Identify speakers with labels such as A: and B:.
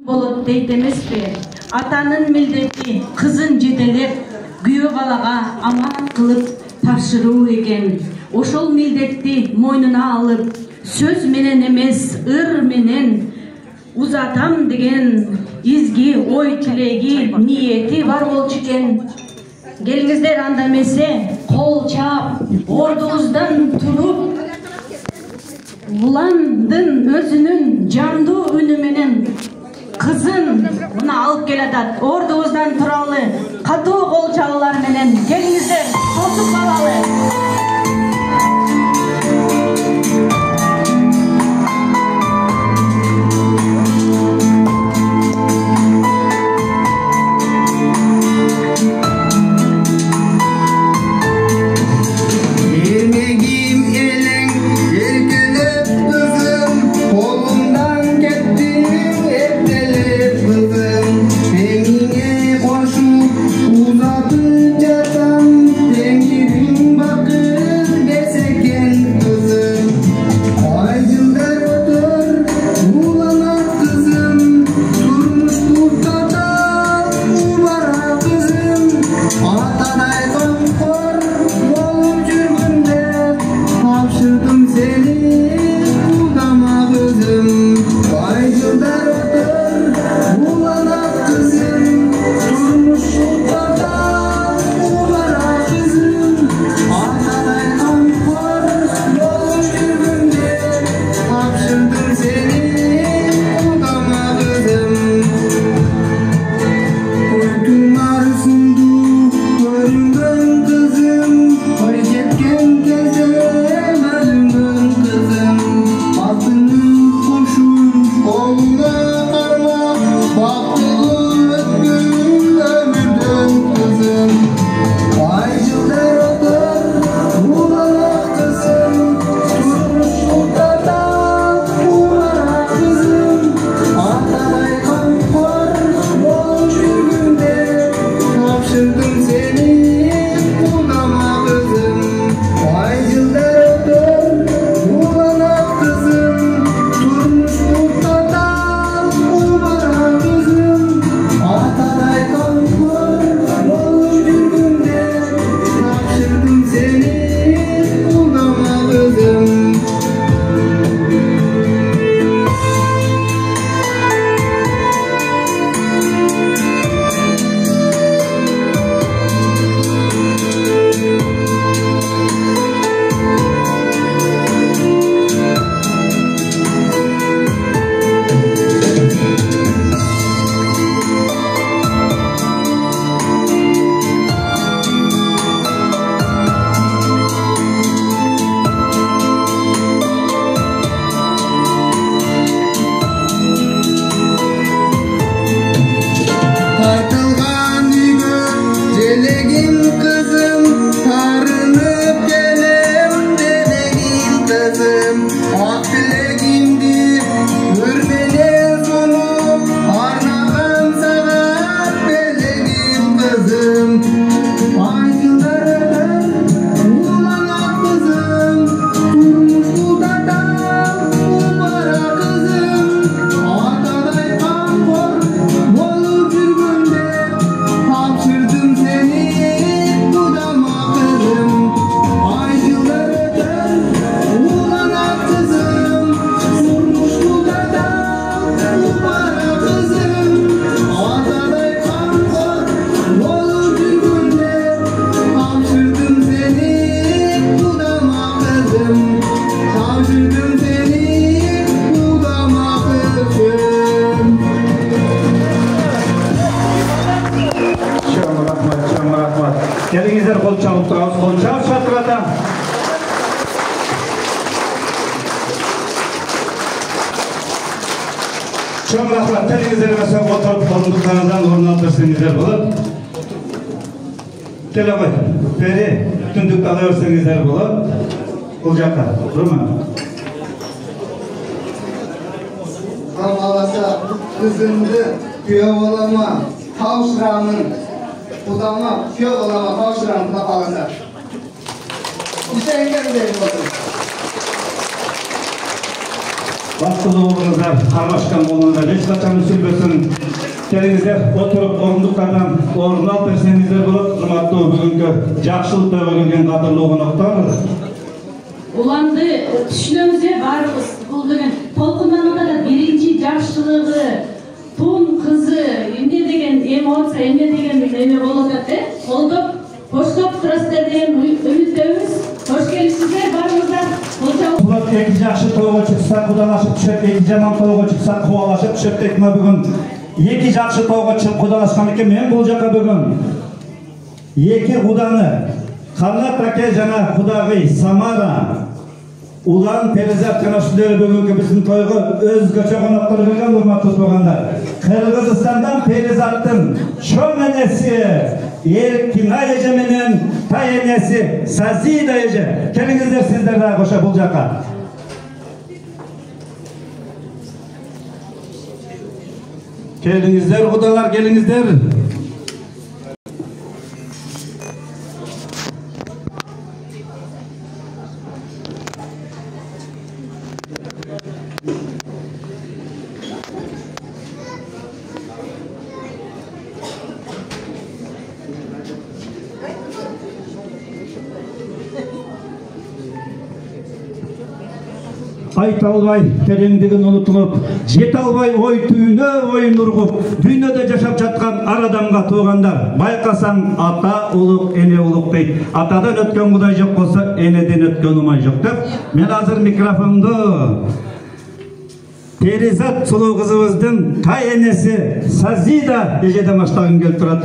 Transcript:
A: болот дейт эмеспи? Атанын милдети кызын жетелеп, күйөө балага аман кылып тапшыруу экен. Ошол милдетти мойнуна алып, сөз менен эмес, ыр менен узатам деген изги ой тилеги, ниети бар болчу экен. Келиңиздер, анда эмесе кол чаап, ордубуздан туруп, Уландын өзүнүн жандуу үнү менен кызын мына алып келатат. Ордубуздан туралы катуу кол чабуулар менен келиңиздер, тосуп калалы.
B: Gelingizler kol çalıp durağız, kol çalıp şartıratan. Çok rahmet, gelingizler mesela oturup kolunduklarınızdan ornatırsınızlar bulup. Gel abay, beri tündük alırsınızlar bulup. Olacaklar, durma.
C: Alasa kızındı, köy olama, kavşıranın, udama, köy olama, kavşıranın alasa. İşte engel değil oldu.
B: бақытты болыңыздар, қармашқан болыңыздар, ешқашан үзілбесін. Келіңіздер, отырып орындықтардан орын алып берсеңіздер болады. Құрметті бүгінгі жақсылық төгілген қадірлі қонақтар.
A: Уланды түшүнөбүз барыбыз. Бул деген толкундануда биринчи жакшылыгы тун кызы эмне деген эмоция, эмне деген эме болуп атат, колдоп, коштоп турасыздар деген үмүттөбүз. Кош келипсиздер барыңыздар.
B: Булат эки жакшы тойго чыкса, кудалашып түшөт, эки жаман тойго чыкса, кубалашып түшөт дейт. Мына бүгүн эки жакшы тойго чыгып кудалашкан экен. Мен бул жака бүгүн эки куданы Канат аке жана кудагый Самара Улан Перизат жанашырлары бүгүнкү биздин тойго өзгөчө коноктору келген, урматтуу туугандар. Кыргызстандан Перизаттын чоң энеси Эркинай эже менен тай энеси Сазида эже. Келиңиздер сиздер да кошо бул жака. Келиңиздер кудалар, келиңиздер. Айта албай тереңдигин унутулуп, жете албай ой түйүнө оюн ургуп, дүйнөдө жашап жаткан ар адамга туугандар, байкасаң ата улук, эне улук дейт. Атадан өткөн кудай жок болсо, энеден өткөн умай жок деп. Мен азыр микрофонду Перизат сулуу кызыбыздын тай энеси Сазида эжеден баштагым келип турат.